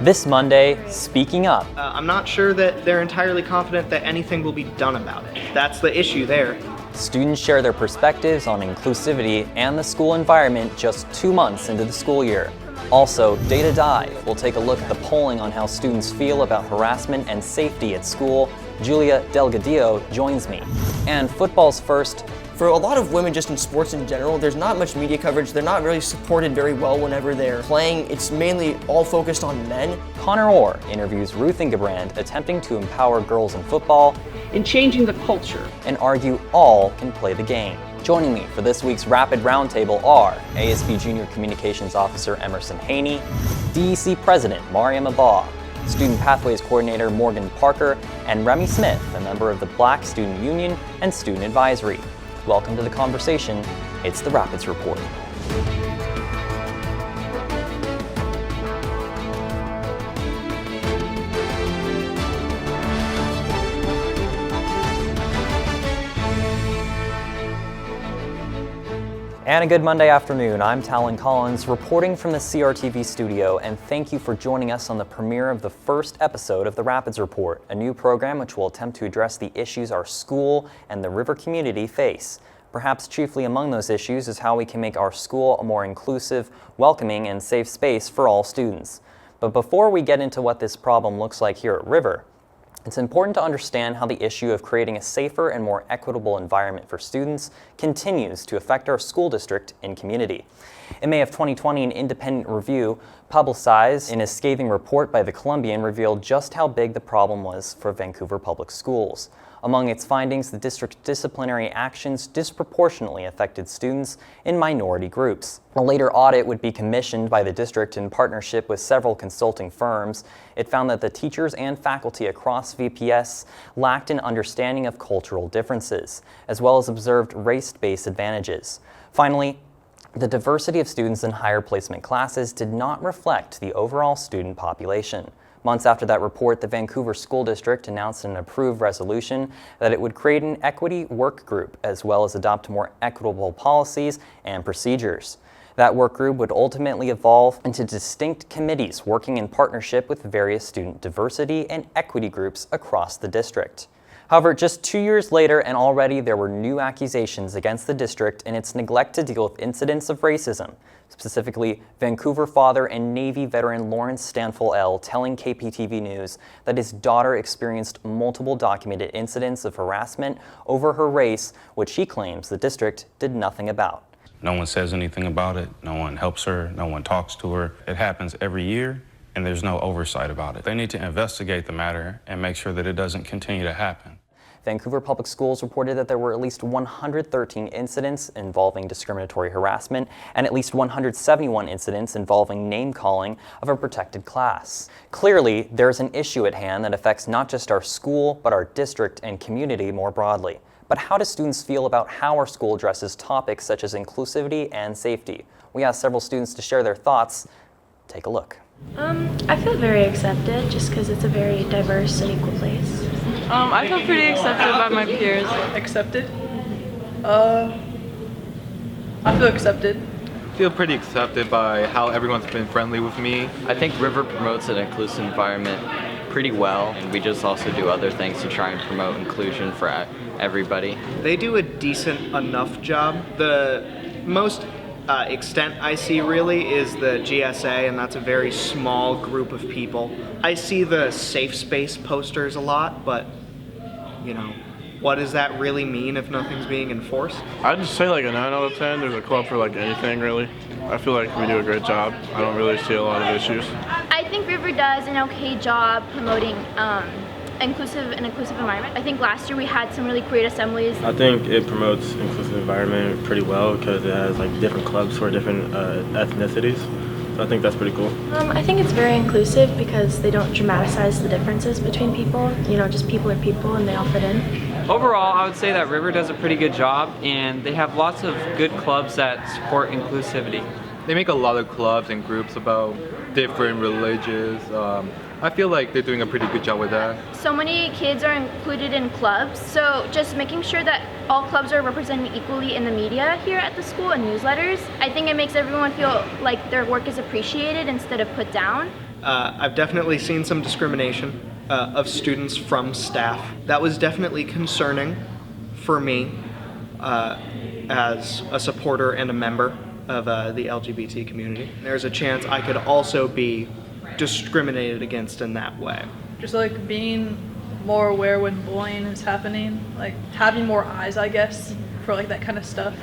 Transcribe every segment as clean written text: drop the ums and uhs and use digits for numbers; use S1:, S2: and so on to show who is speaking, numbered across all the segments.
S1: This Monday, speaking up.
S2: I'm not sure that they're entirely confident that anything will be done about it. That's the issue there.
S1: Students share their perspectives on inclusivity and the school environment just 2 months into the school year. Also, Data Dive will take a look at the polling on how students feel about harassment and safety at school. Julia Delgadillo joins me. And football's first.
S3: For a lot of women just in sports in general, there's not much media coverage. They're not really supported very well whenever they're playing. It's mainly all focused on men.
S1: Connor Orr interviews Ruth Ingebrand attempting to empower girls in football
S4: in changing the culture
S1: and argue all can play the game. Joining me for this week's Rapid Roundtable are ASB Junior Communications Officer Emerson Haney, DEC President Mariam Abah, Student Pathways Coordinator Morgan Parker, and Remy Smith, a member of the Black Student Union and Student Advisory. Welcome to the conversation. It's the Rapids Report. And a good Monday afternoon. I'm Talan Collins, reporting from the CRTV studio, and thank you for joining us on the premiere of the first episode of the Rapids Report, a new program which will attempt to address the issues our school and the river community face. Perhaps chiefly among those issues is how we can make our school a more inclusive, welcoming, and safe space for all students. But before we get into what this problem looks like here at River, it's important to understand how the issue of creating a safer and more equitable environment for students continues to affect our school district and community. In May of 2020, an independent review publicized in a scathing report by the Columbian revealed just how big the problem was for Vancouver Public Schools. Among its findings, the district's disciplinary actions disproportionately affected students in minority groups. A later audit would be commissioned by the district in partnership with several consulting firms. It found that the teachers and faculty across VPS lacked an understanding of cultural differences, as well as observed race-based advantages. Finally, the diversity of students in higher placement classes did not reflect the overall student population. Months after that report, the Vancouver School District announced an approved resolution that it would create an equity work group as well as adopt more equitable policies and procedures. That work group would ultimately evolve into distinct committees working in partnership with various student diversity and equity groups across the district. However, just 2 years later, and already there were new accusations against the district in its neglect to deal with incidents of racism. Specifically, Vancouver father and Navy veteran Lawrence Stanfill L. telling KPTV News that his daughter experienced multiple documented incidents of harassment over her race, which he claims the district did nothing about.
S5: No one says anything about it, no one helps her, no one talks to her. It happens every year, and there's no oversight about it. They need to investigate the matter and make sure that it doesn't continue to happen.
S1: Vancouver Public Schools reported that there were at least 113 incidents involving discriminatory harassment and at least 171 incidents involving name-calling of a protected class. Clearly, there is an issue at hand that affects not just our school, but our district and community more broadly. But how do students feel about how our school addresses topics such as inclusivity and safety? We asked several students to share their thoughts. Take a look.
S6: I feel very accepted just because it's a very diverse and equal place.
S7: I feel pretty accepted by my peers.
S8: Accepted? I feel accepted.
S9: I feel pretty accepted by how everyone's been friendly with me.
S10: I think River promotes an inclusive environment pretty well, and we just also do other things to try and promote inclusion for everybody.
S2: They do a decent enough job. The most extent I see really is the GSA, and that's a very small group of people. I see the safe space posters a lot, but you know, what does that really mean if nothing's being enforced?
S11: I'd just say like a 9 out of 10. There's a club for like anything really. I feel like we do a great job. I don't really see a lot of issues.
S6: I think River does an okay job promoting an inclusive environment. I think last year we had some really great assemblies.
S12: I think it promotes inclusive environment pretty well because it has like different clubs for different ethnicities. So I think that's pretty cool.
S6: I think it's very inclusive because they don't dramatize the differences between people. You know, just people are people and they all fit in.
S7: Overall, I would say that River does a pretty good job, and they have lots of good clubs that support inclusivity.
S9: They make a lot of clubs and groups about different religions. I feel like they're doing a pretty good job with that.
S6: So many kids are included in clubs, so just making sure that all clubs are represented equally in the media here at the school and newsletters, I think it makes everyone feel like their work is appreciated instead of put down.
S2: I've definitely seen some discrimination of students from staff. That was definitely concerning for me as a supporter and a member of the LGBT community. There's a chance I could also be discriminated against in that way.
S8: Just like being more aware when bullying is happening, like having more eyes, I guess, for like that kind of stuff.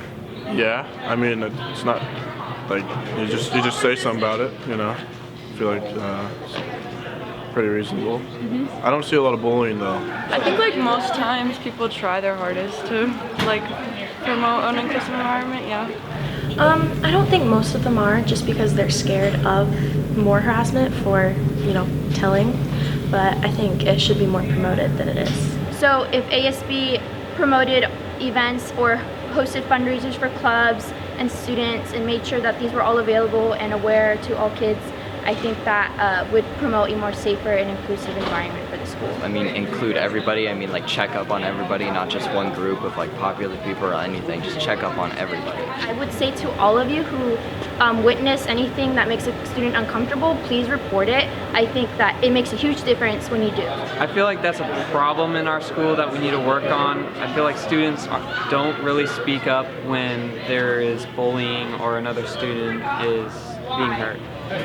S11: Yeah, I mean, it's not like you just say something about it, you know. I feel like it's pretty reasonable. I don't see a lot of bullying though.
S13: I think like most times people try their hardest to like promote an inclusive environment. Yeah.
S14: I don't think most of them are, just because they're scared of more harassment for, telling. But I think it should be more promoted than it is.
S6: So if ASB promoted events or hosted fundraisers for clubs and students and made sure that these were all available and aware to all kids, I think that would promote a more safer and inclusive environment for the school.
S10: I mean, include everybody. I mean, like check up on everybody, not just one group of like popular people or anything. Just check up on everybody.
S6: I would say to all of you who witness anything that makes a student uncomfortable, please report it. I think that it makes a huge difference when you do.
S7: I feel like that's a problem in our school that we need to work on. I feel like students don't really speak up when there is bullying or another student is being hurt.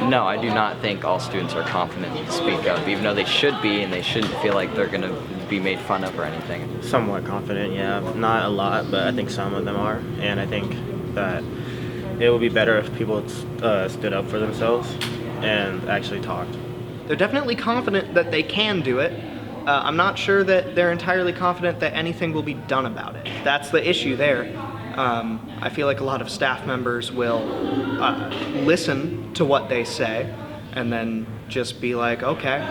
S10: No, I do not think all students are confident to speak up, even though they should be, and they shouldn't feel like they're going to be made fun of or anything.
S12: Somewhat confident, yeah. Not a lot, but I think some of them are. And I think that it would be better if people stood up for themselves and actually talked.
S2: They're definitely confident that they can do it. I'm not sure that they're entirely confident that anything will be done about it. That's the issue there. I feel like a lot of staff members will listen to what they say and then just be like, okay,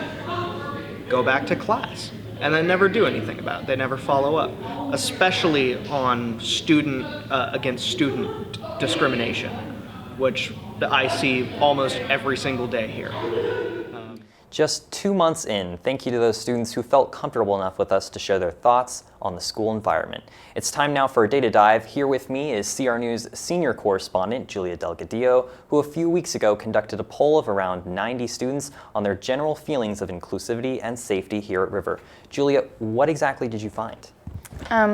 S2: go back to class, and then never do anything about it. They never follow up, especially on student against student discrimination, which I see almost every single day here.
S1: Just 2 months in, thank you to those students who felt comfortable enough with us to share their thoughts on the school environment. It's time now for a data dive. Here with me is CR News senior correspondent Julia Delgadillo, who a few weeks ago conducted a poll of around 90 students on their general feelings of inclusivity and safety here at River. Julia, what exactly did you find?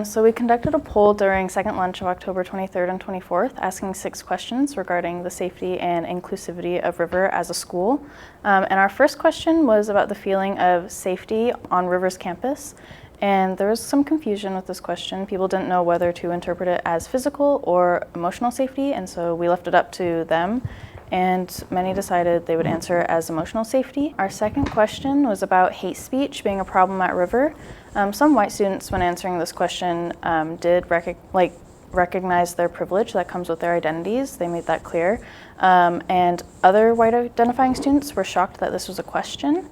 S15: So we conducted a poll during second lunch of October 23rd and 24th, asking 6 questions regarding the safety and inclusivity of River as a school. And our first question was about the feeling of safety on River's campus. And there was some confusion with this question. People didn't know whether to interpret it as physical or emotional safety, and so we left it up to them. And many decided they would answer as emotional safety. Our second question was about hate speech being a problem at River. Some white students, when answering this question, did recognize their privilege that comes with their identities. They made that clear. And other white identifying students were shocked that this was a question.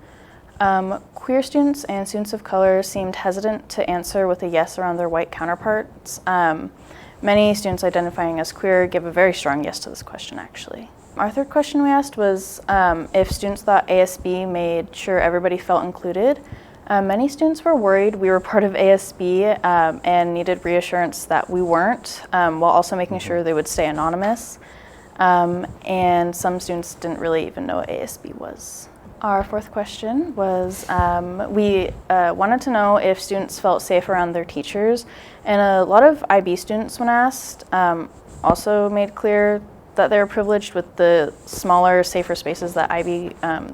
S15: Queer students and students of color seemed hesitant to answer with a yes around their white counterparts. Many students identifying as queer give a very strong yes to this question, actually. Our third question we asked was if students thought ASB made sure everybody felt included. Many students were worried we were part of ASB and needed reassurance that we weren't, while also making sure they would stay anonymous. And some students didn't really even know what ASB was. Our fourth question was we wanted to know if students felt safe around their teachers. And a lot of IB students, when asked, also made clear that they were privileged with the smaller, safer spaces that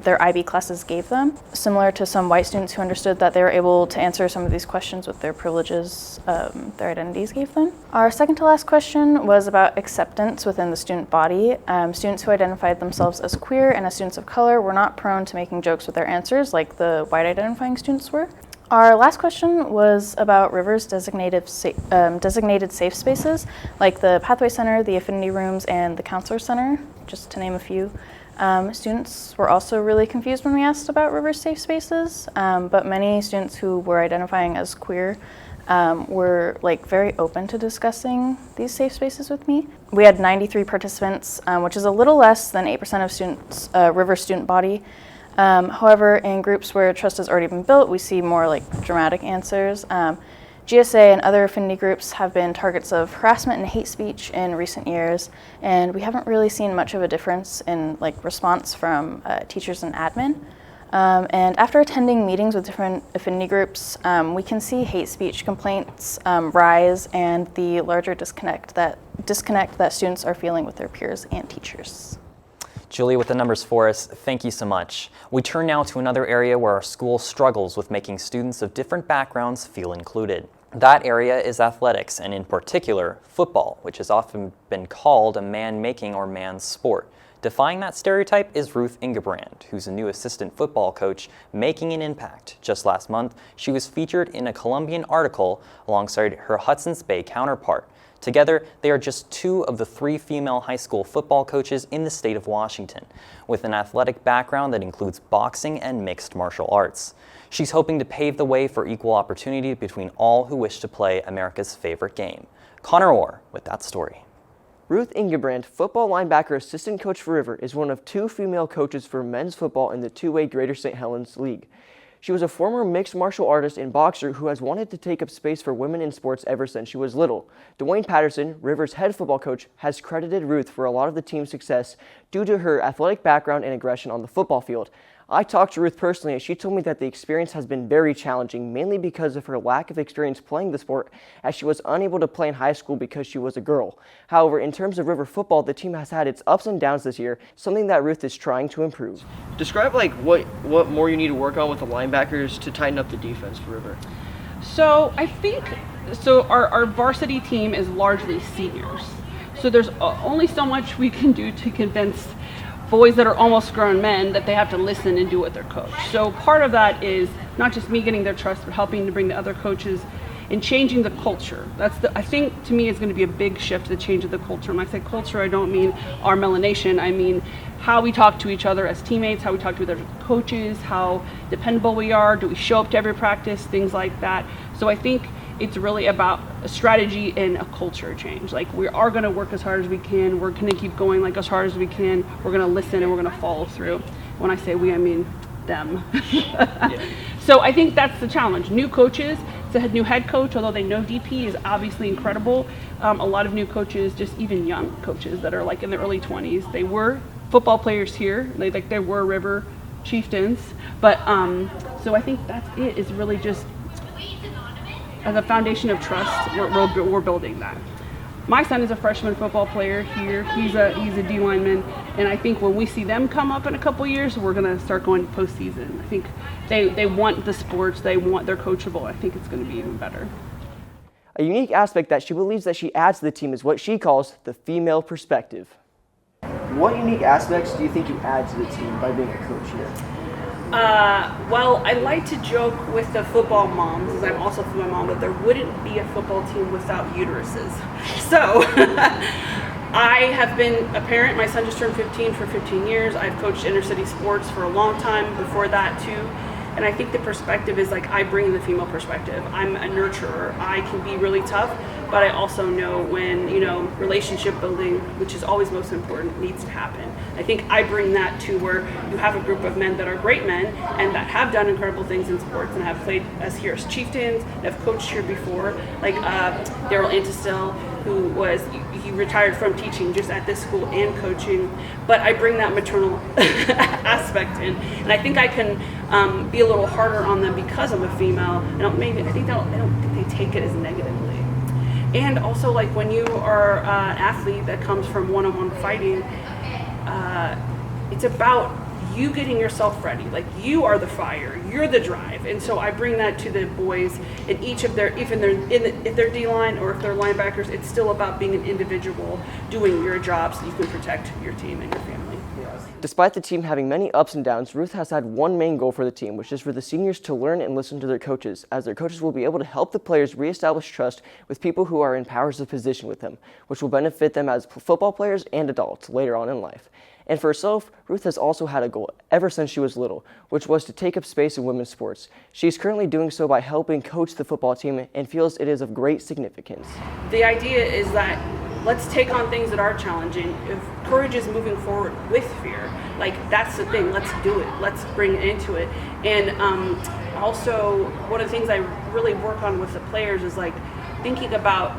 S15: their IB classes gave them, similar to some white students who understood that they were able to answer some of these questions with their privileges their identities gave them. Our second to last question was about acceptance within the student body. Students who identified themselves as queer and as students of color were not prone to making jokes with their answers like the white identifying students were. Our last question was about River's designated safe spaces, like the Pathway Center, the Affinity Rooms, and the Counselor Center, just to name a few. Students were also really confused when we asked about River's safe spaces, but many students who were identifying as queer were very open to discussing these safe spaces with me. We had 93 participants, which is a little less than 8% of students, River's student body. However, in groups where trust has already been built, we see more dramatic answers. GSA and other affinity groups have been targets of harassment and hate speech in recent years, and we haven't really seen much of a difference in response from teachers and admin. And after attending meetings with different affinity groups, we can see hate speech complaints rise and the larger disconnect that students are feeling with their peers and teachers.
S1: Julie with the numbers for us, thank you so much. We turn now to another area where our school struggles with making students of different backgrounds feel included. That area is athletics, and in particular, football, which has often been called a man-making or man's sport. Defying that stereotype is Ruth Ingebrand, who's a new assistant football coach making an impact. Just last month, she was featured in a Columbian article alongside her Hudson's Bay counterpart. Together, they are just 2 of the 3 female high school football coaches in the state of Washington, with an athletic background that includes boxing and mixed martial arts. She's hoping to pave the way for equal opportunity between all who wish to play America's favorite game. Connor Orr with that story.
S3: Ruth Ingebrand, football linebacker assistant coach for River, is one of 2 female coaches for men's football in the 2A Greater St. Helens League. She was a former mixed martial artist and boxer who has wanted to take up space for women in sports ever since she was little. Dwayne Patterson, River's head football coach, has credited Ruth for a lot of the team's success due to her athletic background and aggression on the football field. I talked to Ruth personally, and she told me that the experience has been very challenging, mainly because of her lack of experience playing the sport, as she was unable to play in high school because she was a girl. However, in terms of River football, the team has had its ups and downs this year, something that Ruth is trying to improve. Describe what more you need to work on with the linebackers to tighten up the defense for River.
S4: So I think, our varsity team is largely seniors. So there's only so much we can do to convince boys that are almost grown men that they have to listen and do what they're coached. So part of that is not just me getting their trust, but helping to bring the other coaches and changing the culture. I think to me it's going to be a big shift, the change of the culture. When I say culture, I don't mean our melanation. I mean how we talk to each other as teammates, how we talk to other coaches, how dependable we are, do we show up to every practice, things like that. So I think it's really about a strategy and a culture change. We are going to work as hard as we can. We're going to keep going as hard as we can. We're going to listen and we're going to follow through. When I say we, I mean them. So I think that's the challenge. New coaches, it's a new head coach, although they know DP is obviously incredible. A lot of new coaches, just even young coaches that are in their early 20s, they were football players here. They were River Chieftains. But so I think that's it, is really just as a foundation of trust, we're building that. My son is a freshman football player here. He's a D lineman, and I think when we see them come up in a couple years, we're going to start going postseason. I think they want the sports, they're coachable. I think it's going to be even better.
S3: A unique aspect that she believes that she adds to the team is what she calls the female perspective. What unique aspects do you think you add to the team by being a coach here?
S4: Well, I like to joke with the football moms, as I'm also a football mom, that there wouldn't be a football team without uteruses. So, I have been a parent. My son just turned 15 for 15 years. I've coached intercity sports for a long time before that too. And I think the perspective is I bring the female perspective. I'm a nurturer. I can be really tough, but I also know when, relationship building, which is always most important, needs to happen. I think I bring that to where you have a group of men that are great men and that have done incredible things in sports and have played here as chieftains, and have coached here before, like Daryl Antistel, who he retired from teaching just at this school and coaching, but I bring that maternal aspect in, and I think I can be a little harder on them because I'm a female. I don't think they take it as negatively. And also, when you are an athlete that comes from one-on-one fighting, it's about you getting yourself ready. You are the fire, you're the drive, and so I bring that to the boys in each of their, if they're D-line or if they're linebackers, it's still about being an individual, doing your job so you can protect your team and your family.
S3: Despite the team having many ups and downs, Ruth has had one main goal for the team, which is for the seniors to learn and listen to their coaches, as their coaches will be able to help the players reestablish trust with people who are in powers of position with them, which will benefit them as football players and adults later on in life. And for herself, Ruth has also had a goal ever since she was little, which was to take up space in women's sports. She is currently doing so by helping coach the football team and feels it is of great significance.
S4: The idea is that let's take on things that are challenging. If courage is moving forward with fear, like that's the thing, let's do it, let's bring it into it. And also, one of the things I really work on with the players is like thinking about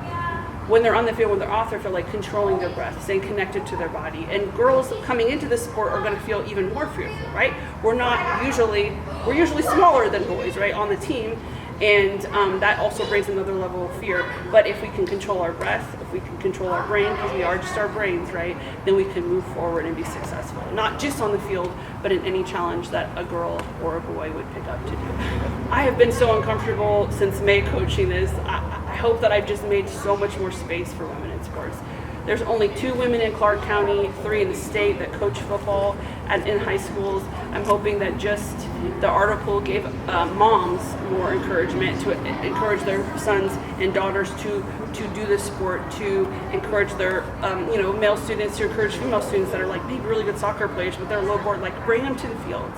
S4: when they're on the field, when they're off their field, like controlling their breath, staying connected to their body. And girls coming into this sport are going to feel even more fearful, right? We're usually smaller than boys, right, on the team. And that also brings another level of fear. But if we can control our breath, if we can control our brain, because we are just our brains, right, then we can move forward and be successful. Not just on the field, but in any challenge that a girl or a boy would pick up to do. I have been so uncomfortable since May coaching this. I hope that I've just made so much more space for women in sports. There's only 2 women in Clark County, 3 in the state that coach football in high schools. I'm hoping that just the article gave moms more encouragement to encourage their sons and daughters to do this sport, to encourage their male students, to encourage female students that are like maybe really good soccer players, but they're low board, like bring them to the field.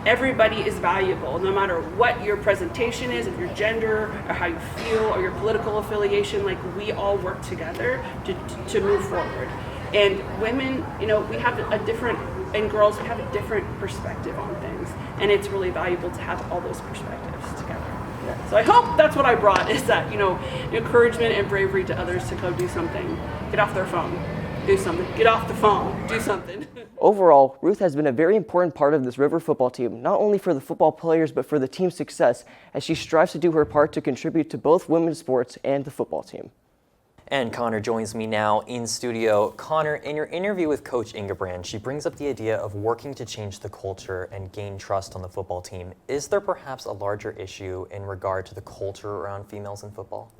S4: Everybody is valuable, no matter what your presentation is, of your gender, or how you feel, or your political affiliation. Like we all work together to move forward. And women, we have and girls, we have a different perspective on things, and it's really valuable to have all those perspectives together. Yeah. So I hope that's what I brought, is that encouragement and bravery to others to go do something, get off their phone. Do something. Get off the phone. Do something.
S3: Overall, Ruth has been a very important part of this River football team, not only for the football players, but for the team's success, as she strives to do her part to contribute to both women's sports and the football team.
S1: And Connor joins me now in studio. Connor, in your interview with Coach Ingebrand, she brings up the idea of working to change the culture and gain trust on the football team. Is there perhaps a larger issue in regard to the culture around females in football?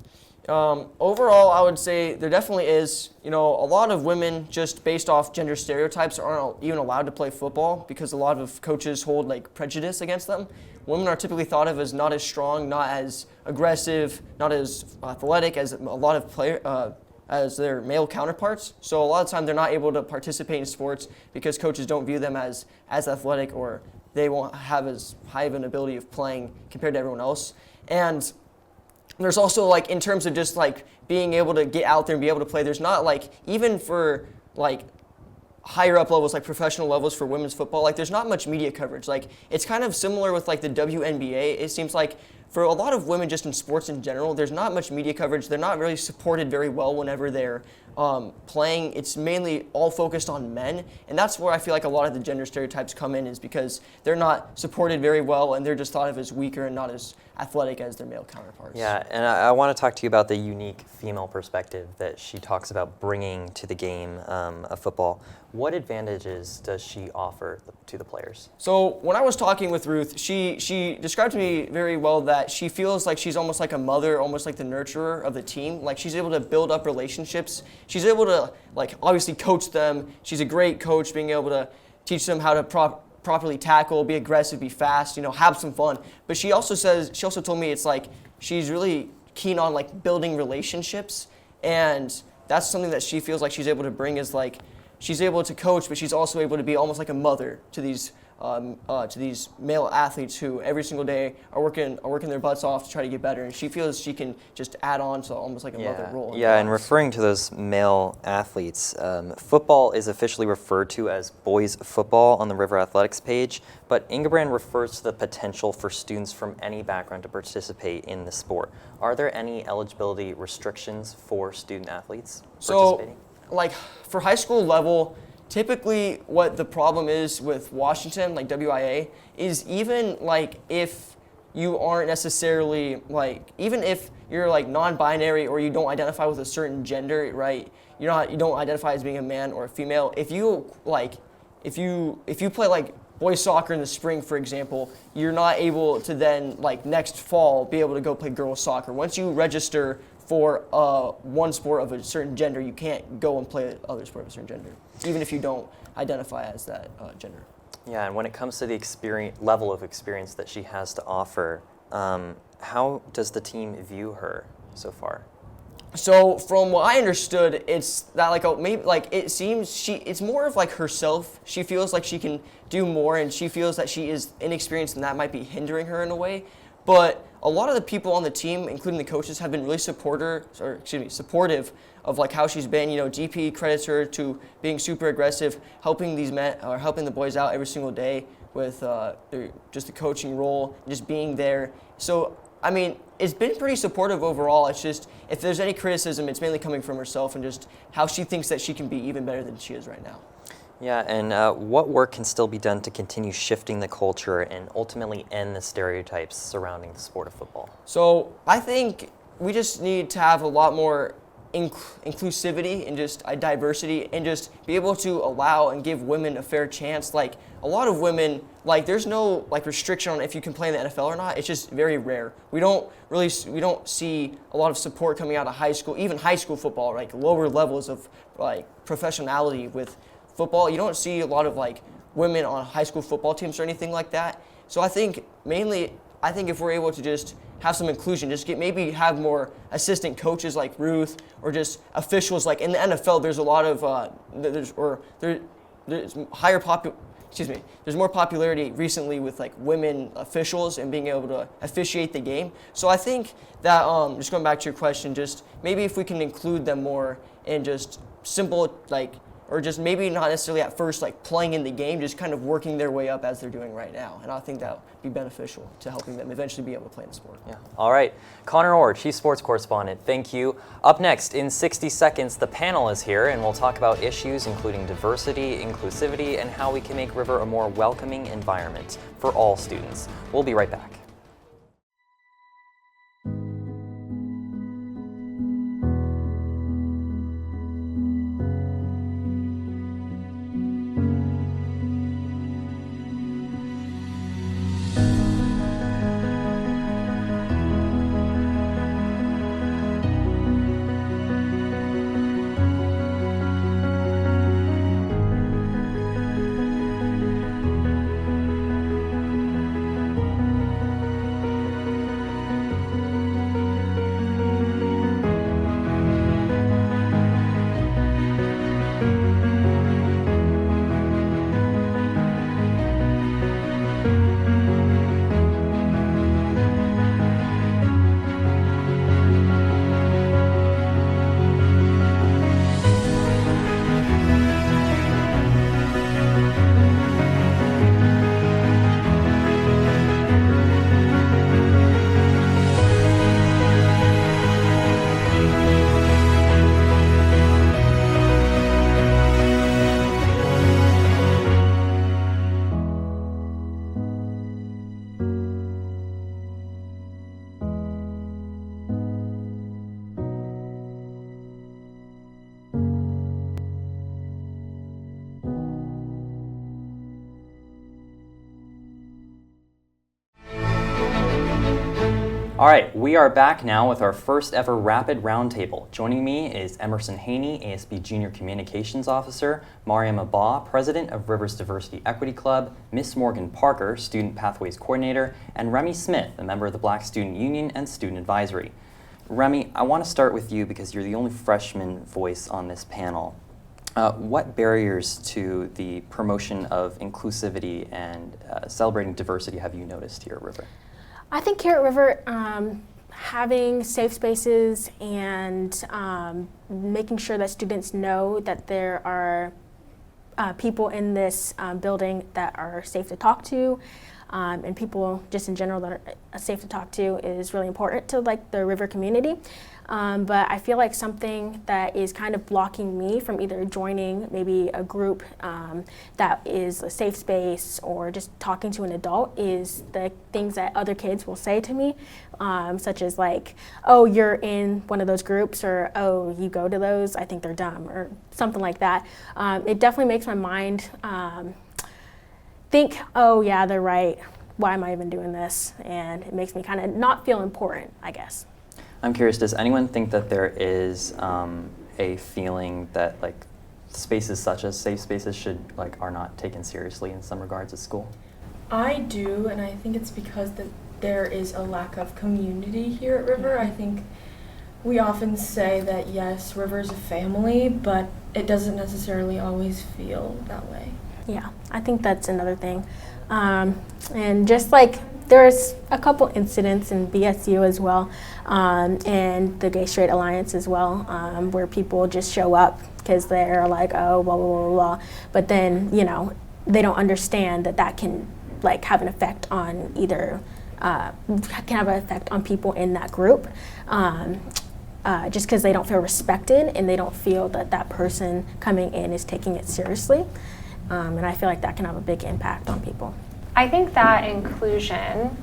S3: Overall, I would say there definitely is. A lot of women, just based off gender stereotypes, aren't even allowed to play football because a lot of coaches hold prejudice against them. Women are typically thought of as not as strong, not as aggressive, not as athletic as a lot of as their male counterparts. So a lot of the time they're not able to participate in sports because coaches don't view them as athletic, or they won't have as high of an ability of playing compared to everyone else. And there's also in terms of just being able to get out there and be able to play, there's not even for higher up levels, professional levels for women's football, there's not much media coverage. It's kind of similar with the WNBA. It seems like for a lot of women just in sports in general, there's not much media coverage. They're not really supported very well whenever they're playing. It's mainly all focused on men, and that's where I feel like a lot of the gender stereotypes come in, is because they're not supported very well and they're just thought of as weaker and not as athletic as their male counterparts.
S1: Yeah, and I want to talk to you about the unique female perspective that she talks about bringing to the game of football. What advantages does she offer to the players?
S3: So when I was talking with Ruth, she described to me very well that she feels like she's almost like a mother, almost like the nurturer of the team. She's able to build up relationships. She's able to obviously coach them. She's a great coach, being able to teach them how to properly tackle, be aggressive, be fast, have some fun. But she also told me it's she's really keen on building relationships, and that's something that she feels like she's able to bring, is she's able to coach, but she's also able to be almost like a mother to these male athletes who every single day are working their butts off to try to get better, and she feels she can just add on to almost like a mother role.
S1: Yeah, and referring to those male athletes, football is officially referred to as boys football on the River Athletics page, but Ingebrand refers to the potential for students from any background to participate in the sport. Are there any eligibility restrictions for student athletes participating?
S3: So, for high school level, typically what the problem is with Washington, WIA, is even if you aren't necessarily even if you're non-binary or you don't identify with a certain gender, right? You don't identify as being a man or a female. If you play boys soccer in the spring, for example, you're not able to then next fall be able to go play girls soccer. Once you register for one sport of a certain gender, you can't go and play other sport of a certain gender, even if you don't identify as that gender.
S1: Yeah, and when it comes to the level of experience that she has to offer, how does the team view her so far?
S3: So from what I understood, it's that it seems it's more of herself. She feels like she can do more, and she feels that she is inexperienced, and that might be hindering her in a way. But a lot of the people on the team, including the coaches, have been really supportive of like how she's been. You know, GP credits her to being super aggressive, helping these men or helping the boys out every single day with just the coaching role, just being there. So I mean, it's been pretty supportive overall. It's just if there's any criticism, it's mainly coming from herself and just how she thinks that she can be even better than she is right now.
S1: Yeah, and what work can still be done to continue shifting the culture and ultimately end the stereotypes surrounding the sport of football?
S3: So I think we just need to have a lot more inclusivity and just diversity and just be able to allow and give women a fair chance. Like a lot of women, like there's no like restriction on if you can play in the NFL or not. It's just very rare. We don't see a lot of support coming out of high school, even high school football, like lower levels of like professionality with football. You don't see a lot of like women on high school football teams or anything like that. So I think if we're able to just have some inclusion, just maybe have more assistant coaches like Ruth or just officials like in the NFL. There's a lot of there's more popularity recently with like women officials and being able to officiate the game. So I think that just going back to your question, just maybe if we can include them more in just simple like. Or just maybe not necessarily at first like playing in the game, just kind of working their way up as they're doing right now. And I think that would be beneficial to helping them eventually be able to play in the sport.
S1: Yeah. All right. Connor Orr, Chief Sports Correspondent, thank you. Up next, in 60 seconds, the panel is here and we'll talk about issues including diversity, inclusivity, and how we can make River a more welcoming environment for all students. We'll be right back. All right, we are back now with our first ever Rapid Roundtable. Joining me is Emerson Haney, ASB Junior Communications Officer, Mariam Abah, President of Rivers Diversity Equity Club, Miss Morgan Parker, Student Pathways Coordinator, and Remy Smith, a member of the Black Student Union and Student Advisory. Remy, I want to start with you because you're the only freshman voice on this panel. What barriers to the promotion of inclusivity and celebrating diversity have you noticed here at River?
S16: I think here at River, having safe spaces and making sure that students know that there are people in this building that are safe to talk to, and people just in general that are safe to talk to is really important to like the River community. But I feel like something that is kind of blocking me from either joining maybe a group that is a safe space or just talking to an adult is the things that other kids will say to me, such as like, oh, you're in one of those groups, or oh, you go to those, I think they're dumb, or something like that. It definitely makes my mind think, oh yeah, they're right, why am I even doing this? And it makes me kind of not feel important, I guess.
S1: I'm curious, does anyone think that there is a feeling that like spaces such as safe spaces are not taken seriously in some regards at school?
S17: I do, and I think it's because there is a lack of community here at River. I think we often say that yes, River is a family, but it doesn't necessarily always feel that way.
S16: Yeah, I think that's another thing. And just like there's a couple incidents in BSU as well, and the Gay Straight Alliance as well, where people just show up because they're like, oh, blah, blah, blah, blah. But then, you know, they don't understand that that can like have an effect on either, can have an effect on people in that group. Just because they don't feel respected and they don't feel that that person coming in is taking it seriously. And I feel like that can have a big impact on people.
S18: I think that inclusion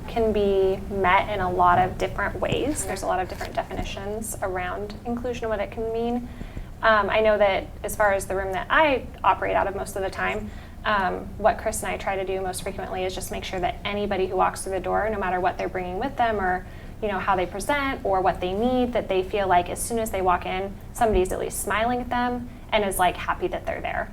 S18: can be met in a lot of different ways. There's a lot of different definitions around inclusion and what it can mean. I know that as far as the room that I operate out of most of the time, what Chris and I try to do most frequently is just make sure that anybody who walks through the door, no matter what they're bringing with them or how they present or what they need, that they feel like as soon as they walk in, somebody's at least smiling at them and is like happy that they're there.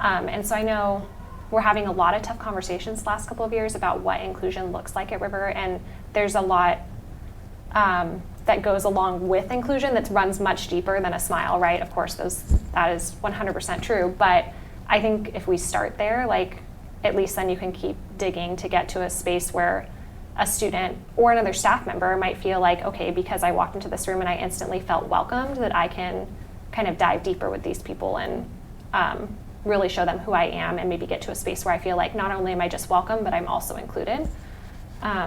S18: And so I know we're having a lot of tough conversations the last couple of years about what inclusion looks like at River, and there's a lot that goes along with inclusion that runs much deeper than a smile, right? Of course, that is 100% true, but I think if we start there, like at least then you can keep digging to get to a space where a student or another staff member might feel like, okay, because I walked into this room and I instantly felt welcomed, that I can kind of dive deeper with these people and really show them who I am and maybe get to a space where I feel like not only am I just welcome, but I'm also included. I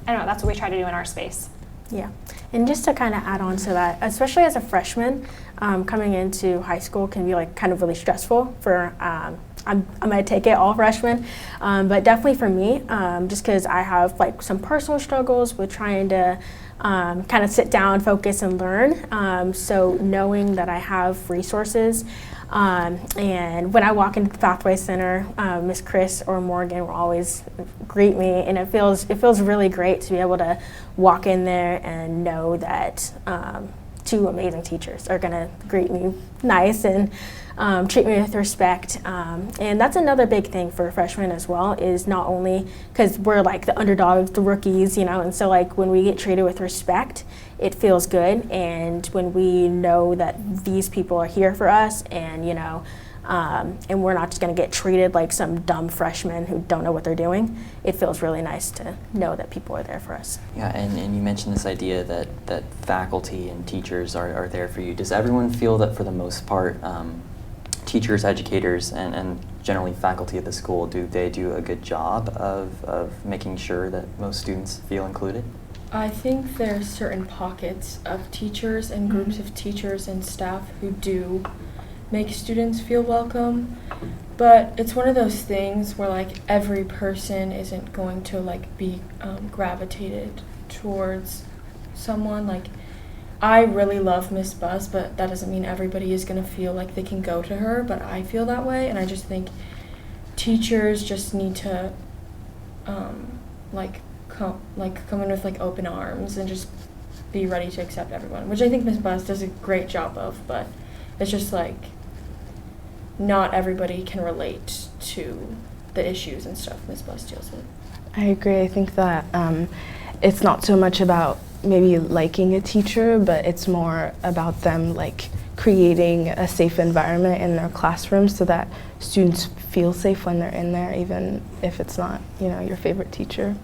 S18: don't know, that's what we try to do in our space.
S16: Yeah, and just to kind of add on to that, especially as a freshman, coming into high school can be like kind of really stressful for, I'm gonna take it all freshmen, but definitely for me, just because I have like some personal struggles with trying to kind of sit down, focus, and learn. So knowing that I have resources, and when I walk into the Pathway Center, Miss Chris or Morgan will always greet me, and it feels really great to be able to walk in there and know that two amazing teachers are gonna greet me nice and treat me with respect. And that's another big thing for freshmen as well, is not only because we're like the underdogs, the rookies, and so like when we get treated with respect, it feels good. And when we know that these people are here for us and, and we're not just gonna get treated like some dumb freshmen who don't know what they're doing, it feels really nice to know that people are there for us.
S1: Yeah, and you mentioned this idea that faculty and teachers are there for you. Does everyone feel that for the most part, teachers, educators, and generally faculty at the school, do they do a good job of making sure that most students feel included?
S17: I think there's certain pockets of teachers and groups of teachers and staff who do make students feel welcome, but it's one of those things where like every person isn't going to like be gravitated towards someone. Like, I really love Miss Buzz, but that doesn't mean everybody is going to feel like they can go to her, but I feel that way, and I just think teachers just need to come in with like open arms and just be ready to accept everyone, which I think Miss Buzz does a great job of, but it's just like not everybody can relate to the issues and stuff Miss Buzz deals with.
S19: I agree. I think that it's not so much about maybe liking a teacher, but it's more about them like creating a safe environment in their classroom so that students feel safe when they're in there, even if it's not, your favorite teacher.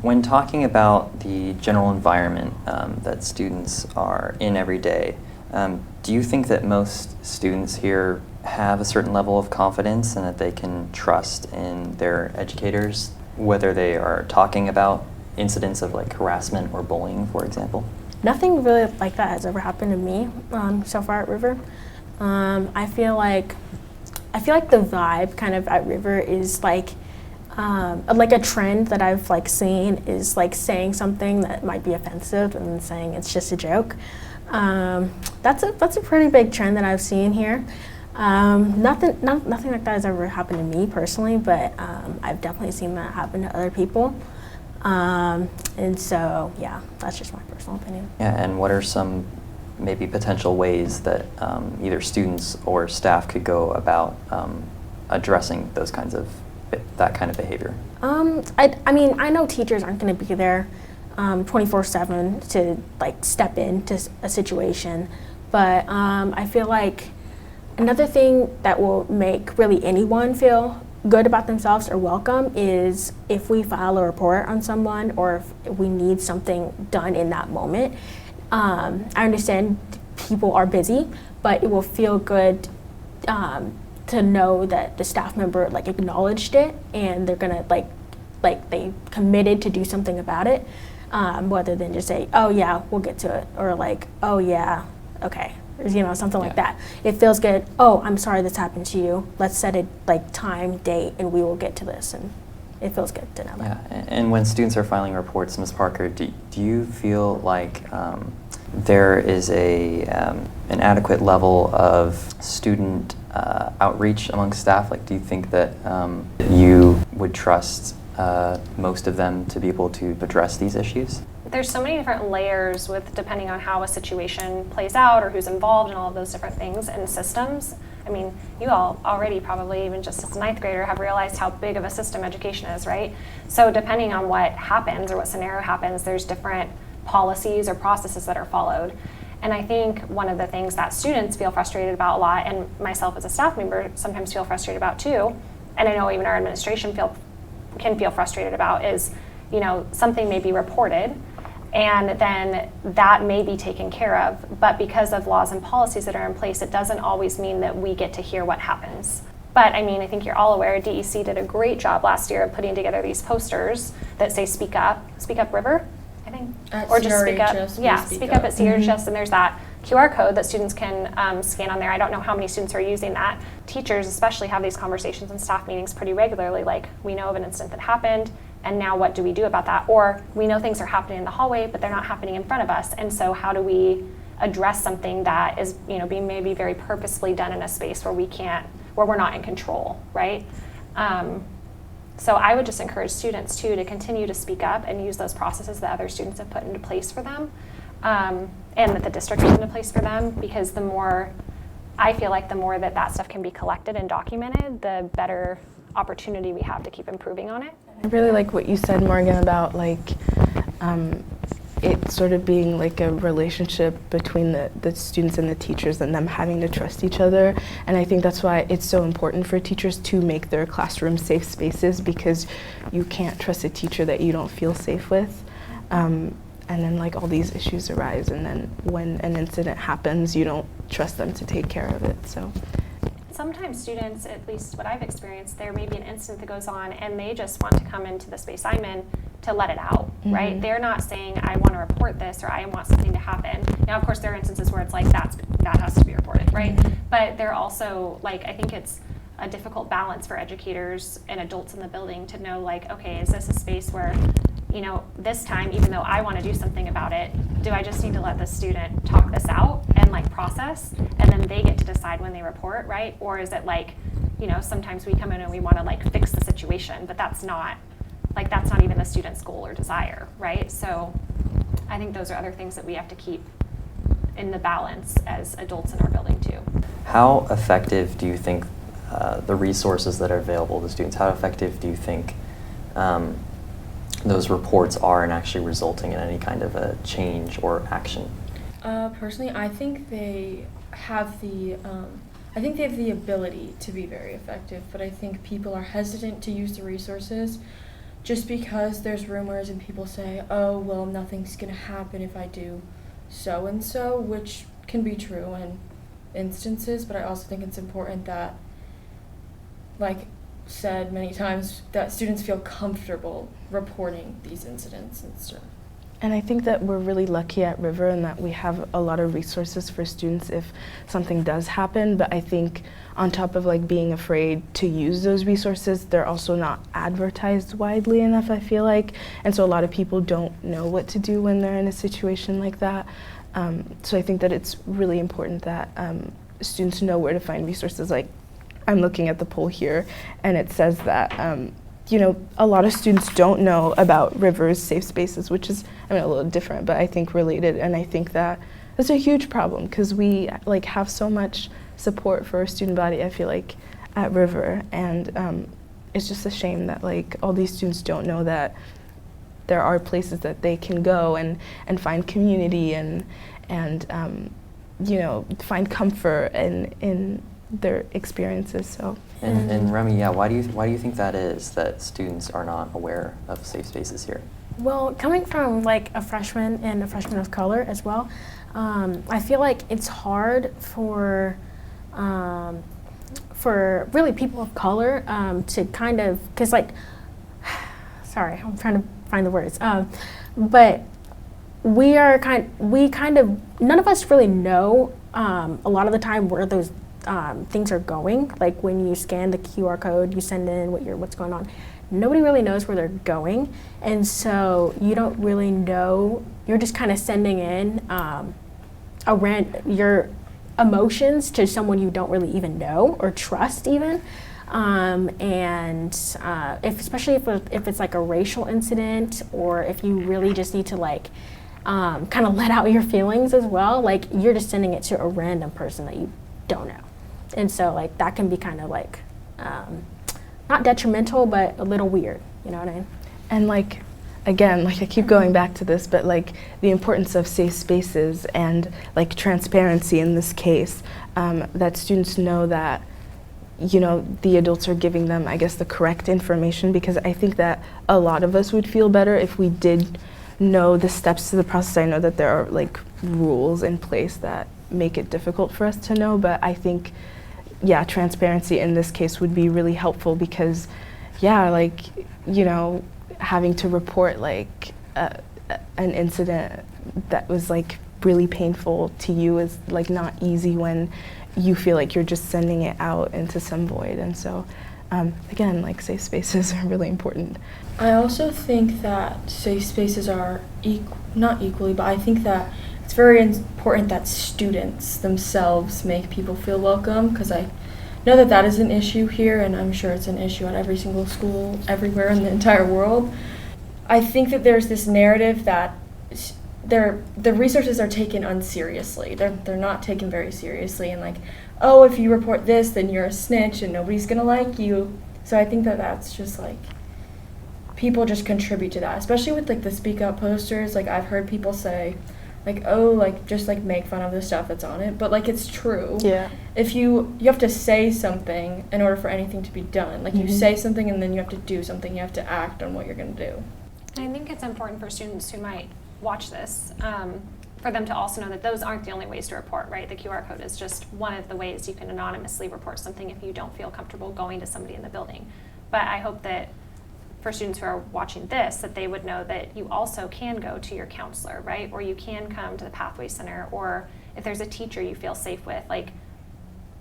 S1: When talking about the general environment that students are in every day, do you think that most students here have a certain level of confidence and that they can trust in their educators, whether they are talking about incidents of like harassment or bullying, for example?
S16: Nothing really like that has ever happened to me so far at River. I feel like the vibe kind of at River is like a trend that I've like seen is like saying something that might be offensive and then saying it's just a joke. That's a pretty big trend that I've seen here. Nothing like that has ever happened to me personally, but I've definitely seen that happen to other people. And so, yeah, that's just my personal opinion.
S1: Yeah, and what are some maybe potential ways that either students or staff could go about addressing that kind of behavior?
S16: I mean, I know teachers aren't going to be there 24/7 to like step into a situation, but I feel like another thing that will make really anyone feel good about themselves or welcome is if we file a report on someone or if we need something done in that moment. I understand people are busy, but it will feel good to know that the staff member like acknowledged it and they're gonna like they committed to do something about it, rather than just say, oh yeah, we'll get to it, or like, oh yeah, okay, or, you know, something like that. It feels good. Oh, I'm sorry this happened to you. Let's set a like time, date, and we will get to this. And it feels good to know that.
S1: Yeah, and when students are filing reports, Ms. Parker, do you feel like there is an adequate level of student outreach among staff? Like, do you think that you would trust most of them to be able to address these issues?
S18: There's so many different layers with depending on how a situation plays out or who's involved and all of those different things and systems. I mean, you all already probably, even just as a 9th grader, have realized how big of a system education is, right? So depending on what happens or what scenario happens, there's different policies or processes that are followed. And I think one of the things that students feel frustrated about a lot, and myself as a staff member sometimes feel frustrated about too, and I know even our administration can feel frustrated about, is, you know, something may be reported and then that may be taken care of, but because of laws and policies that are in place, it doesn't always mean that we get to hear what happens. But I mean, I think you're all aware, DEC did a great job last year of putting together these posters that say Speak Up River, I think, or just Speak Up. Yeah, Speak Up at CRHS, and there's that QR code that students can scan on there. I don't know how many students are using that. Teachers especially have these conversations in staff meetings pretty regularly, like, we know of an incident that happened, and now what do we do about that? Or we know things are happening in the hallway, but they're not happening in front of us, and so how do we address something that is, you know, being maybe very purposefully done in a space where we're not in control, right? So I would just encourage students too to continue to speak up and use those processes that other students have put into place for them, and that the district put into place for them, because I feel like the more that stuff can be collected and documented, the better opportunity we have to keep improving on it.
S19: I really like what you said, Morgan, about like it sort of being like a relationship between the students and the teachers and them having to trust each other. And I think that's why it's so important for teachers to make their classrooms safe spaces, because you can't trust a teacher that you don't feel safe with. And then like all these issues arise, and then when an incident happens, you don't trust them to take care of it. So
S18: sometimes students, at least what I've experienced, there may be an incident that goes on and they just want to come into the space I'm in to let it out, right? They're not saying, I want to report this or I want something to happen. Now, of course, there are instances where it's like, that has to be reported, right? But they're also, like, I think it's a difficult balance for educators and adults in the building to know, like, okay, is this a space where, you know, this time, even though I want to do something about it, do I just need to let the student talk this out and like process, and then they get to decide when they report, right? Or is it like, you know, sometimes we come in and we want to like fix the situation, but that's not even the student's goal or desire, right? So I think those are other things that we have to keep in the balance as adults in our building too.
S1: How effective do you think the resources that are available to students, how effective do you think those reports are in actually resulting in any kind of a change or action?
S17: Personally, I think they have the ability to be very effective, but I think people are hesitant to use the resources just because there's rumors and people say, oh, well, nothing's going to happen if I do so and so, which can be true in instances, but I also think it's important that, like said many times, that students feel comfortable reporting these incidents and stuff.
S19: And I think that we're really lucky at River in that we have a lot of resources for students if something does happen, but I think on top of like being afraid to use those resources, they're also not advertised widely enough, I feel like, and so a lot of people don't know what to do when they're in a situation like that. So I think that it's really important that students know where to find resources. Like, I'm looking at the poll here, and it says that you know, a lot of students don't know about River's safe spaces, which is, I mean, a little different, but I think related. And I think that that's a huge problem because we like have so much support for our student body, I feel like, at River. And it's just a shame that like all these students don't know that there are places that they can go and find community and you know, find comfort in their experiences. So
S1: And Remy, yeah, why do you think that is, that students are not aware of safe spaces here?
S16: Well, coming from like a freshman and a freshman of color as well, I feel like it's hard for really people of color to kind of, because like, sorry, I'm trying to find the words, but we kind of, none of us really know a lot of the time where those things are going. Like when you scan the QR code, you send in what's going on. Nobody really knows where they're going, and so you don't really know. You're just kind of sending in your emotions to someone you don't really even know or trust even. Especially if it's like a racial incident, or if you really just need to like kind of let out your feelings as well, like you're just sending it to a random person that you don't know. And so like that can be kind of like not detrimental, but a little weird, you know what I mean?
S19: And like, again, like I keep going back to this, but like the importance of safe spaces and like transparency in this case, that students know that, you know, the adults are giving them, I guess, the correct information, because I think that a lot of us would feel better if we did know the steps to the process. I know that there are like rules in place that make it difficult for us to know, but I think, yeah, transparency in this case would be really helpful, because, yeah, like, you know, having to report like an incident that was like really painful to you is like not easy when you feel like you're just sending it out into some void. And so again, like safe spaces are really important.
S17: I also think that safe spaces are not equally, but I think that it's very important that students themselves make people feel welcome, because I know that that is an issue here, and I'm sure it's an issue at every single school everywhere in the entire world. I think that there's this narrative that the resources are taken unseriously. They're not taken very seriously, and like, oh, if you report this, then you're a snitch and nobody's gonna like you. So I think that that's just like, people just contribute to that, especially with like the speak up posters. Like I've heard people say like, oh, like just like make fun of the stuff that's on it, but like it's true.
S19: Yeah.
S17: If you have to say something in order for anything to be done. Like you say something and then you have to do something. You have to act on what you're gonna do.
S18: I think it's important for students who might watch this, for them to also know that those aren't the only ways to report, right? The QR code is just one of the ways you can anonymously report something if you don't feel comfortable going to somebody in the building. But I hope that for students who are watching this, that they would know that you also can go to your counselor, right? Or you can come to the Pathway Center, or if there's a teacher you feel safe with, like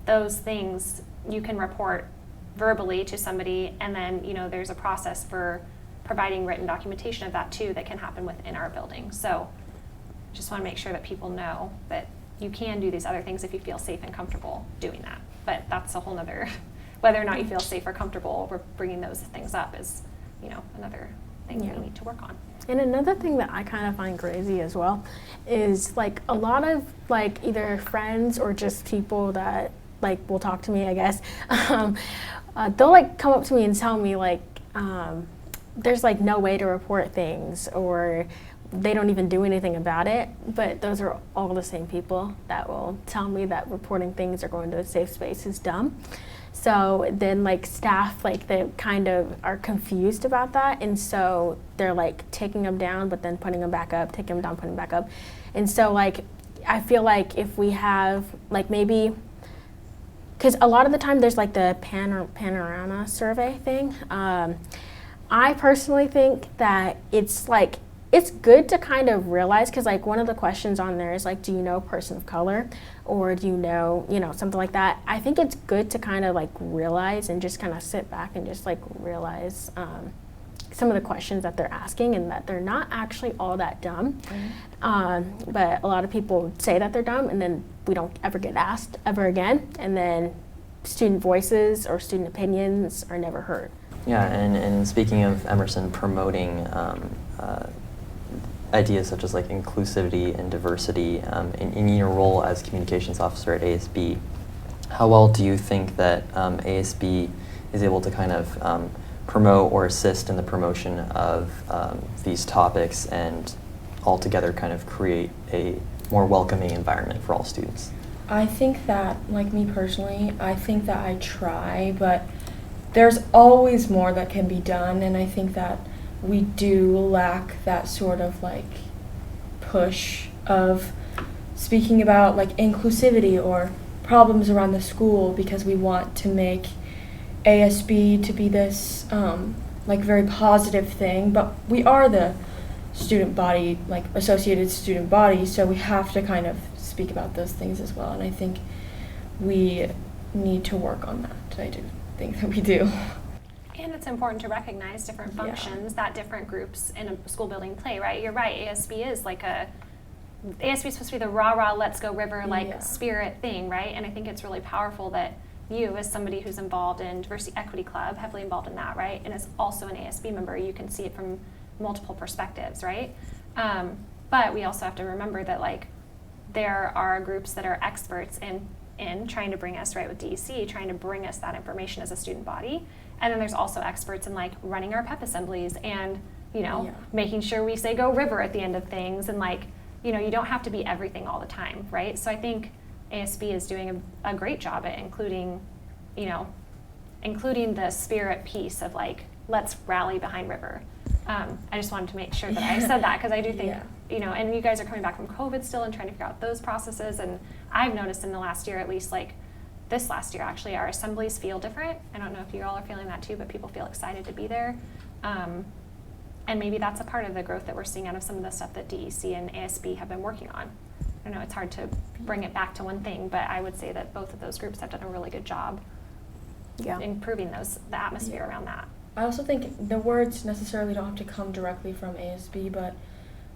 S18: those things you can report verbally to somebody, and then, you know, there's a process for providing written documentation of that too that can happen within our building. So just want to make sure that people know that you can do these other things if you feel safe and comfortable doing that. But that's a whole nother, whether or not you feel safe or comfortable or bringing those things up is, you know, another thing you need to work on.
S16: And another thing that I kind of find crazy as well is like a lot of like either friends or just people that like will talk to me, I guess, they'll like come up to me and tell me like there's like no way to report things, or they don't even do anything about it. But those are all the same people that will tell me that reporting things or going to a safe space is dumb. So then like staff, like they kind of are confused about that, and so they're like taking them down but then putting them back up, taking them down, putting them back up. And so like I feel like if we have like maybe, because a lot of the time there's like the panorama survey thing, I personally think that it's like, it's good to kind of realize, because like one of the questions on there is like, do you know a person of color, or do you know, something like that. I think it's good to kind of like realize and just kind of sit back and just like realize some of the questions that they're asking, and that they're not actually all that dumb. But a lot of people say that they're dumb, and then we don't ever get asked ever again, and then student voices or student opinions are never heard.
S1: Yeah, and speaking of Emerson promoting ideas such as like inclusivity and diversity in your role as communications officer at ASB, how well do you think that ASB is able to kind of promote or assist in the promotion of these topics and altogether kind of create a more welcoming environment for all students?
S17: I think that, like me personally, I think that I try, but there's always more that can be done, and I think that we do lack that sort of like push of speaking about like inclusivity or problems around the school, because we want to make ASB to be this like very positive thing, but we are the student body, like associated student body, so we have to kind of speak about those things as well, and I think we need to work on that. I do think that we do.
S18: And it's important to recognize different functions that different groups in a school building play, right? You're right, ASB is supposed to be the rah-rah, let's go River, spirit thing, right? And I think it's really powerful that you, as somebody who's involved in Diversity Equity Club, heavily involved in that, right? And is also an ASB member, you can see it from multiple perspectives, right? But we also have to remember that like there are groups that are experts in trying to bring us, right, with DEC, trying to bring us that information as a student body. And then there's also experts in like running our PEP assemblies and, you know, making sure we say go River at the end of things, and like, you know, you don't have to be everything all the time, right? So I think ASB is doing a great job at including, you know, including the spirit piece of like, let's rally behind River. I just wanted to make sure that I said that, because I do think, you know, and you guys are coming back from COVID still and trying to figure out those processes, and I've noticed in the last year, at least like this last year actually, our assemblies feel different. I don't know if you all are feeling that too, but people feel excited to be there. And maybe that's a part of the growth that we're seeing out of some of the stuff that DEC and ASB have been working on. I know it's hard to bring it back to one thing, but I would say that both of those groups have done a really good job improving the atmosphere around that.
S17: I also think the words necessarily don't have to come directly from ASB, but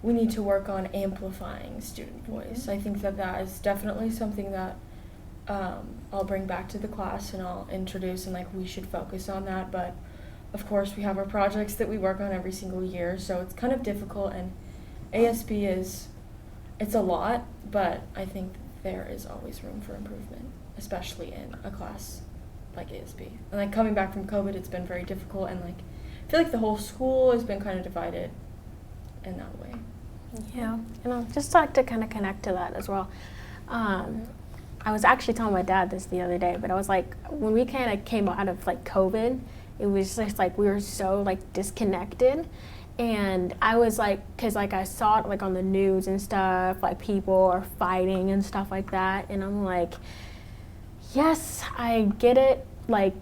S17: we need to work on amplifying student voice. I think that that is definitely something that I'll bring back to the class and I'll introduce, and like we should focus on that. But of course we have our projects that we work on every single year, so it's kind of difficult, and ASB it's a lot, but I think there is always room for improvement, especially in a class like ASB. And like coming back from COVID, it's been very difficult, and like I feel like the whole school has been kind of divided in that way.
S16: Yeah, and I'll just like to kind of connect to that as well. I was actually telling my dad this the other day, but I was like, when we kind of came out of like COVID, it was just like we were so like disconnected. And I was like, because like I saw it like on the news and stuff, like people are fighting and stuff like that, and I'm like, yes, I get it, like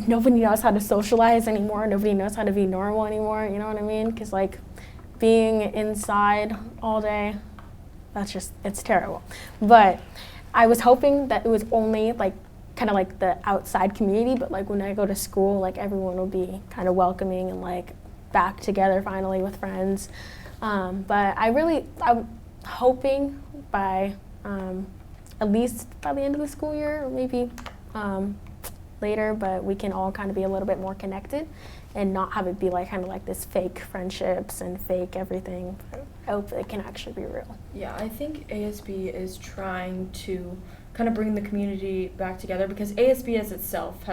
S16: nobody knows how to socialize anymore, nobody knows how to be normal anymore, you know what I mean? Because like being inside all day, it's terrible. But I was hoping that it was only like kind of like the outside community, but like when I go to school, like everyone will be kind of welcoming and like back together finally with friends. But I'm hoping by at least by the end of the school year, or maybe later, but we can all kind of be a little bit more connected and not have it be like kind of like this fake friendships and fake everything. I hope it can actually be real.
S17: Yeah, I think ASB is trying to kind of bring the community back together, because ASB as itself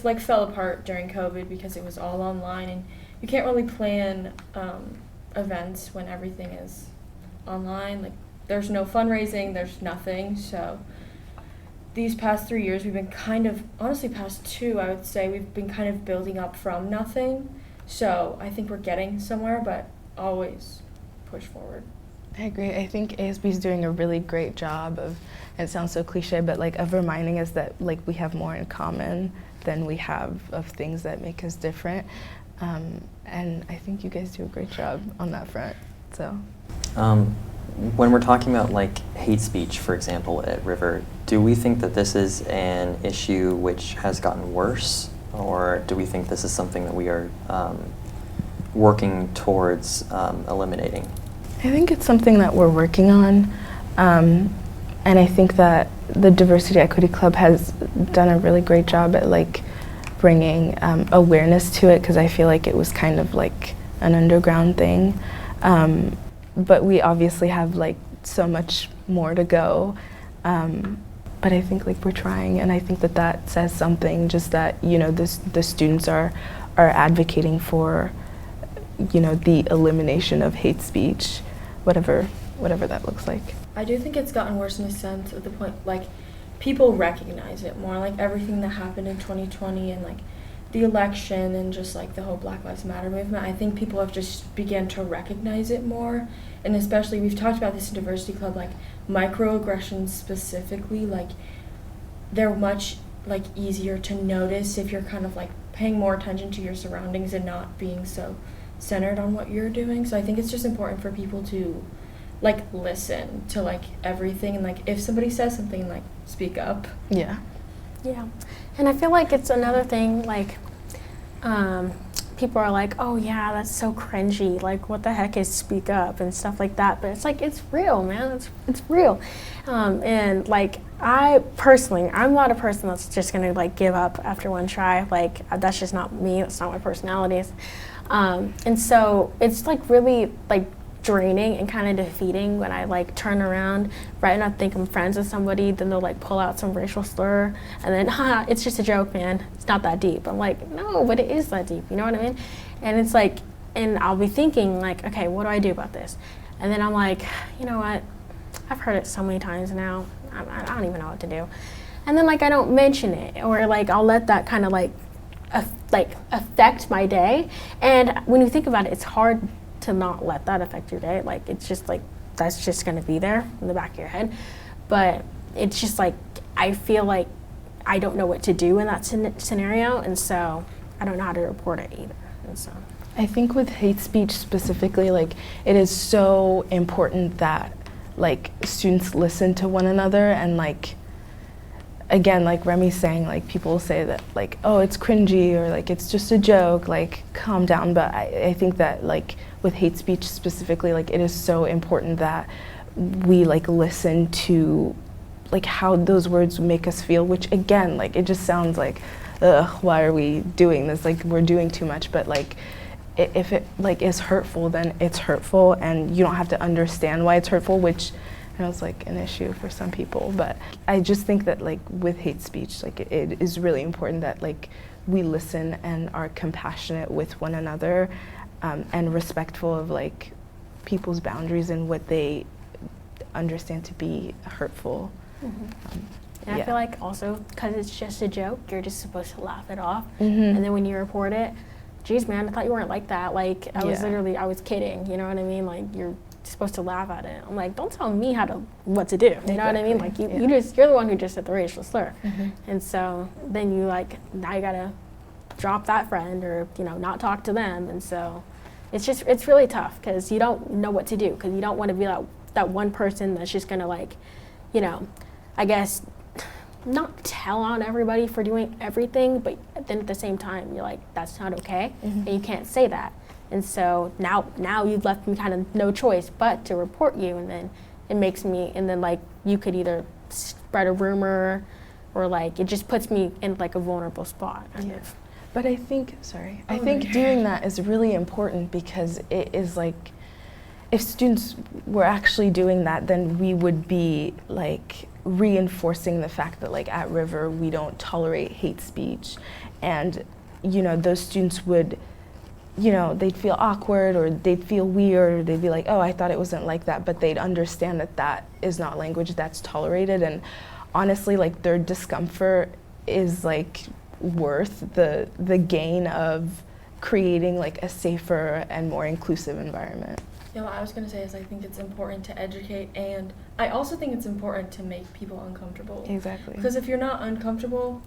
S17: like fell apart during COVID because it was all online, and you can't really plan events when everything is online. Like there's no fundraising, there's nothing. So these past 3 years we've been kind of, honestly past 2 I would say, we've been kind of building up from nothing. So I think we're getting somewhere, but always push forward.
S19: I agree. I think ASB is doing a really great job of, and it sounds so cliche, but like of reminding us that like we have more in common than we have of things that make us different. And I think you guys do a great job on that front. So,
S1: when we're talking about like hate speech, for example, at River, do we think that this is an issue which has gotten worse, or do we think this is something that we are working towards eliminating?
S19: I think it's something that we're working on, and I think that the Diversity Equity Club has done a really great job at like bringing awareness to it, because I feel like it was kind of like an underground thing. But we obviously have like so much more to go. But I think like we're trying, and I think that that says something, just that, you know, the students are advocating for, you know, the elimination of hate speech, whatever that looks like.
S17: I do think it's gotten worse in the sense of the point, like, people recognize it more, like everything that happened in 2020 and like the election and just like the whole Black Lives Matter movement. I think people have just began to recognize it more, and especially we've talked about this in Diversity Club, like microaggressions specifically, like they're much like easier to notice if you're kind of like paying more attention to your surroundings and not being so centered on what you're doing. So I think it's just important for people to like listen to like everything, and like if somebody says something, like speak up.
S19: Yeah.
S16: Yeah. And I feel like it's another thing, like people are like, oh yeah, that's so cringy, like what the heck is speak up and stuff like that, but it's like, it's real, man, it's real. And like I personally, I'm not a person that's just gonna like give up after one try, like that's just not me, that's not my personality. And so it's like really like draining and kind of defeating when I like turn around right and I think I'm friends with somebody, then they'll like pull out some racial slur and then haha, it's just a joke, man, it's not that deep. I'm like, no, but it is that deep, you know what I mean? And it's like, and I'll be thinking like, okay, what do I do about this? And then I'm like, you know what, I've heard it so many times now, I don't even know what to do. And then like I don't mention it, or like I'll let that kind of like affect my day. And when you think about it, it's hard to not let that affect your day. Like it's just like that's just going to be there in the back of your head. But it's just like I feel like I don't know what to do in that scenario, and so I don't know how to report it either. And so
S19: I think with hate speech specifically, like it is so important that like students listen to one another, and like again, like Remy's saying, like people say that like, oh, it's cringy, or like it's just a joke, like calm down. But I think that like with hate speech specifically, like it is so important that we like listen to like how those words make us feel, which again, like it just sounds like, ugh, why are we doing this? Like we're doing too much. But like if it like is hurtful, then it's hurtful, and you don't have to understand why it's hurtful, which I know it's like an issue for some people. But I just think that like with hate speech, like it is really important that like we listen and are compassionate with one another, and respectful of like people's boundaries and what they understand to be hurtful.
S16: Mm-hmm. And I feel like also because it's just a joke, you're just supposed to laugh it off.
S19: Mm-hmm.
S16: And then when you report it, geez, man, I thought you weren't like that. Like I was literally, I was kidding. You know what I mean? Like you're supposed to laugh at it. I'm like, don't tell me what to do. You know what I mean? Like you're the one who just said the racial slur.
S19: Mm-hmm.
S16: And so then you like, now you gotta drop that friend, or not talk to them. And so it's really tough because you don't know what to do, because you don't want to be that one person that's just gonna like, I guess not tell on everybody for doing everything, but then at the same time you're like, that's not okay.
S19: Mm-hmm.
S16: And you can't say that. And so now you've left me kind of no choice but to report you, and then it makes me, and then like you could either spread a rumor, or like it just puts me in like a vulnerable spot.
S19: But I think, I think doing that is really important, because it is like, if students were actually doing that, then we would be like reinforcing the fact that like at River we don't tolerate hate speech, and those students would, they'd feel awkward, or they'd feel weird, or they'd be like, oh, I thought it wasn't like that, but they'd understand that that is not language that's tolerated. And honestly, like their discomfort is like worth the gain of creating like a safer and more inclusive environment.
S17: Yeah, what I was going to say is I think it's important to educate, and I also think it's important to make people uncomfortable.
S19: Exactly.
S17: Because if you're not uncomfortable,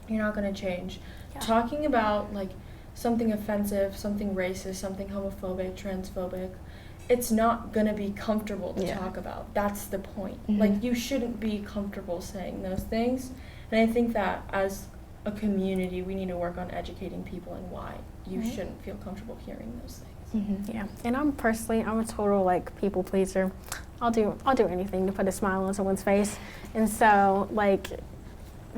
S17: you're not going to change. Yeah. Talking about like something offensive, something racist, something homophobic, transphobic, it's not going to be comfortable to talk about. That's the point. Mm-hmm. Like you shouldn't be comfortable saying those things. And I think that as a community, we need to work on educating people and why you shouldn't feel comfortable hearing those things.
S16: Mm-hmm. Yeah, and I'm a total like people pleaser. I'll do anything to put a smile on someone's face, and so like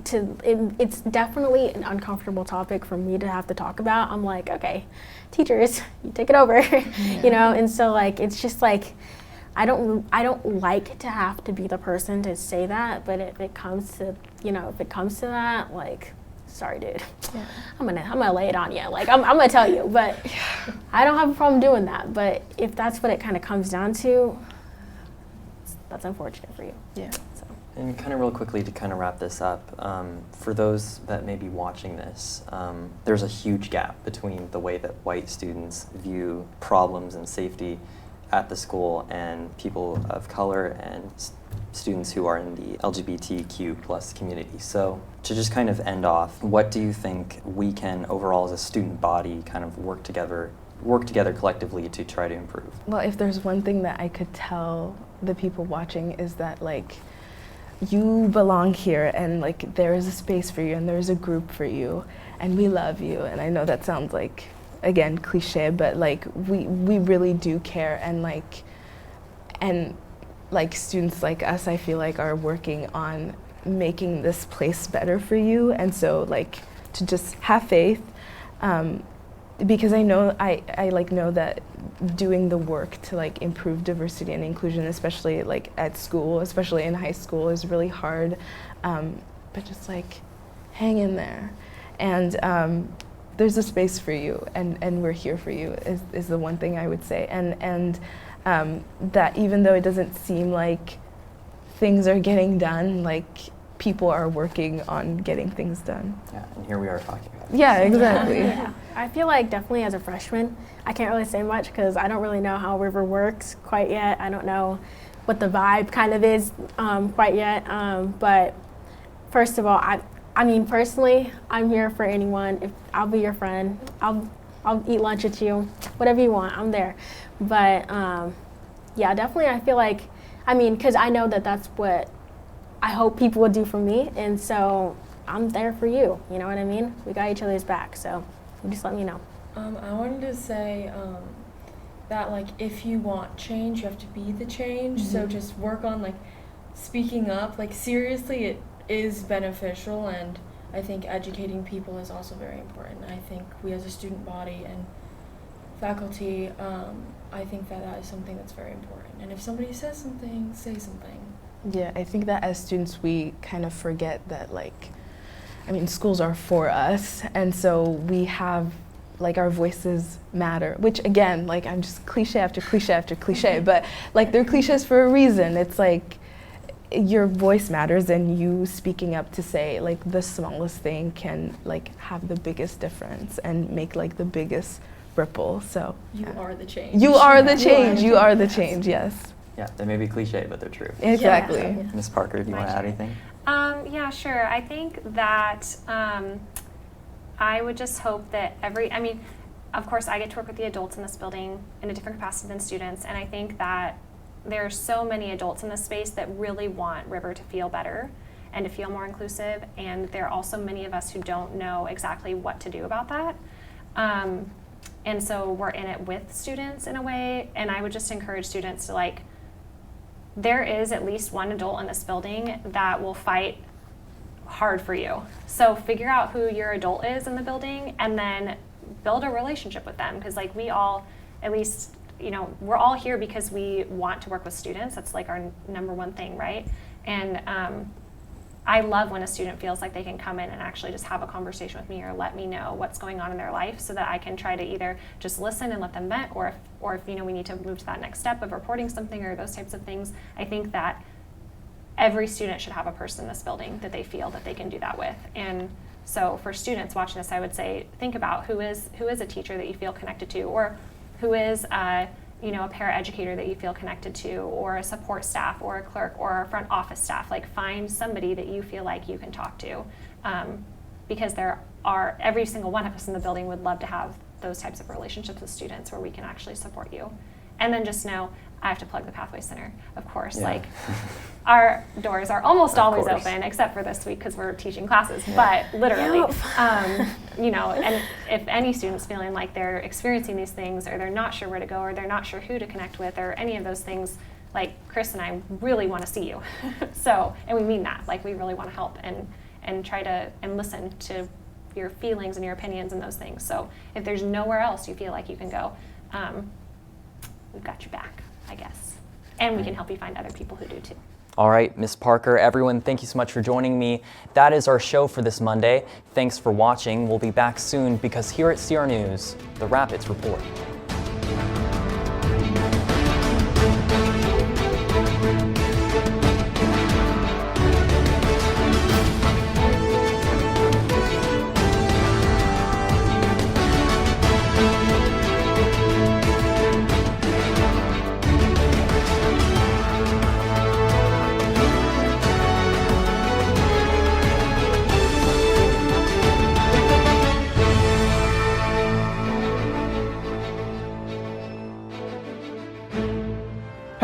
S16: it's definitely an uncomfortable topic for me to have to talk about. I'm like, okay, teachers, you take it over, and so like it's just like I don't like to have to be the person to say that, but if it comes to that, like, sorry, dude. Yeah. I'm gonna lay it on you. Like I'm gonna tell you, but I don't have a problem doing that. But if that's what it kind of comes down to, that's unfortunate for you.
S19: Yeah.
S16: So.
S1: And kind of real quickly to kind of wrap this up, for those that may be watching this, there's a huge gap between the way that white students view problems and safety at the school and people of color and students who are in the LGBTQ plus community. So to just kind of end off, what do you think we can overall as a student body kind of work together collectively to try to improve?
S19: Well, if there's one thing that I could tell the people watching is that like you belong here and like there is a space for you and there's a group for you and we love you. And I know that sounds like, again, cliche, but like we really do care, and students like us, I feel like, are working on making this place better for you. And so like to just have faith, because I know I like know that doing the work to like improve diversity and inclusion, especially like at school, especially in high school, is really hard. But just like hang in there, and there's a space for you, and we're here for you is the one thing I would say. And that even though it doesn't seem like things are getting done, like people are working on getting things done.
S1: Yeah, and here we are talking about it.
S19: Yeah, exactly.
S16: Yeah. I feel like definitely as a freshman, I can't really say much because I don't really know how River works quite yet. I don't know what the vibe kind of is quite yet. But first of all, I mean, personally, I'm here for anyone. If I'll be your friend, I'll eat lunch with you, whatever you want, I'm there. But yeah, definitely I feel like, I mean, because I know that that's what I hope people will do for me, and so I'm there for you, you know what I mean? We got each other's back, so just let me know.
S17: I wanted to say that like if you want change, you have to be the change.
S16: Mm-hmm.
S17: So just work on like speaking up. Like seriously, it is beneficial, and I think educating people is also very important. I think we as a student body and faculty, I think that is something that's very important. And if somebody says something, say something.
S19: Yeah, I think that as students we kind of forget that like, I mean, schools are for us, and so we have like our voices matter, which again, like I'm just cliche after cliche after cliche, but like they're cliches for a reason. It's like your voice matters, and you speaking up to say like the smallest thing can like have the biggest difference and make like the biggest ripple. So
S17: You are the change.
S19: You are the change. You are the change. Yes.
S1: Yeah, they may be cliche, but they're true.
S19: Exactly.
S16: Yeah.
S1: Ms. Parker, do you want to add anything?
S18: Yeah, sure. I think that I would just hope that I mean, of course, I get to work with the adults in this building in a different capacity than students, and I think that there are so many adults in this space that really want River to feel better and to feel more inclusive, and there are also many of us who don't know exactly what to do about that. And so we're in it with students in a way, and I would just encourage students to like, there is at least one adult in this building that will fight hard for you. So figure out who your adult is in the building and then build a relationship with them, because like we all, at least, you know, we're all here because we want to work with students. That's like our number one thing, right? And I love when a student feels like they can come in and actually just have a conversation with me or let me know what's going on in their life, so that I can try to either just listen and let them vent, or if you know, we need to move to that next step of reporting something or those types of things. I think that every student should have a person in this building that they feel that they can do that with. And so for students watching this, I would say think about who is a teacher that you feel connected to, or who is you know, a paraeducator that you feel connected to, or a support staff, or a clerk, or a front office staff. Like find somebody that you feel like you can talk to, because every single one of us in the building would love to have those types of relationships with students where we can actually support you. And then just know, I have to plug the Pathway Center, of course. Yeah. Like our doors are almost always open, except for this week because we're teaching classes, but literally, you know, and if any student's feeling like they're experiencing these things, or they're not sure where to go, or they're not sure who to connect with, or any of those things, like Chris and I really want to see you. So, and we mean that, like we really want to help and try to, and listen to your feelings and your opinions and those things. So if there's nowhere else you feel like you can go, we've got your back, I guess. And we can help you find other people who do too.
S1: All right, Ms. Parker, everyone, thank you so much for joining me. That is our show for this Monday. Thanks for watching. We'll be back soon because here at CR News, the Rapids Report.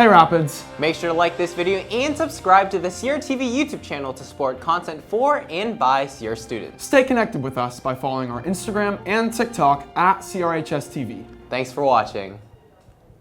S20: Hey Rapids!
S21: Make sure to like this video and subscribe to the CRTV YouTube channel to support content for and by CR students.
S20: Stay connected with us by following our Instagram and TikTok at CRHSTV.
S21: Thanks for watching.